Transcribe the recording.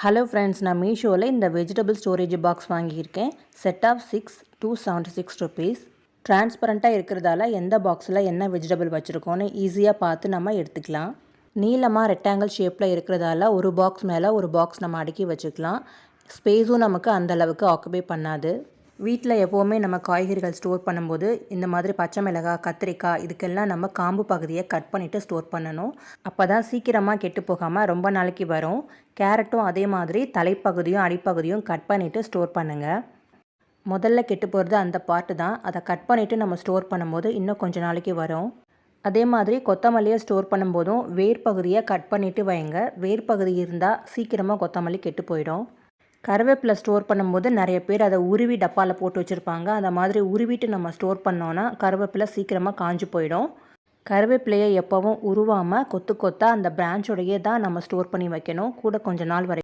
Hello friends, நான் மீஷோவில் இந்த வெஜிடபிள் ஸ்டோரேஜ் பாக்ஸ் வாங்கியிருக்கேன். Set of 6 276 rupees. டிரான்ஸ்பரண்ட்டாக இருக்கிறதால எந்த பாக்ஸில் என்ன வெஜிடபிள் வச்சுருக்கோன்னு ஈஸியாக பார்த்து நம்ம எடுத்துக்கலாம். நீளமாக ரெக்டாங்கிள் ஷேப்பில் இருக்கிறதால ஒரு பாக்ஸ் மேலே ஒரு பாக்ஸ் நம்ம அடுக்கி வச்சுக்கலாம். ஸ்பேஸும் நமக்கு அந்தளவுக்கு ஆக்குபை பண்ணாது. வீட்டில் எப்போவுமே நம்ம காய்கறிகள் ஸ்டோர் பண்ணும்போது இந்த மாதிரி பச்சை மிளகாய், கத்திரிக்காய் இதுக்கெல்லாம் நம்ம காம்பு பகுதியை கட் பண்ணிவிட்டு ஸ்டோர் பண்ணணும். அப்போ தான் சீக்கிரமாக கெட்டு போகாமல் ரொம்ப நாளைக்கு வரும். கேரட்டும் அதே மாதிரி தலைப்பகுதியும் அடிப்பகுதியும் கட் பண்ணிவிட்டு ஸ்டோர் பண்ணுங்கள். முதல்ல கெட்டு போகிறது அந்த பார்ட்டு தான். அதை கட் பண்ணிவிட்டு நம்ம ஸ்டோர் பண்ணும்போது இன்னும் கொஞ்சம் நாளைக்கு வரும். அதே மாதிரி கொத்தமல்லியை ஸ்டோர் பண்ணும்போதும் வேர் பகுதியை கட் பண்ணிவிட்டு வைங்க. வேர் பகுதி இருந்தால் சீக்கிரமாக கொத்தமல்லி கெட்டு போயிடும். கருவேப்பிலை ஸ்டோர் பண்ணும்போது நிறைய பேர் அதை உருவி டப்பாவில் போட்டு வச்சுருப்பாங்க. அந்த மாதிரி உருவிட்டு நம்ம ஸ்டோர் பண்ணோன்னா கருவேப்பிலை சீக்கிரமாக காஞ்சு போயிடும். கருவேப்பிலையை எப்போவும் உருவாமல் கொத்து கொத்தாக அந்த பிரான்ச்சோடையே தான் நம்ம ஸ்டோர் பண்ணி வைக்கணும். கூட கொஞ்சம் நாள் வரை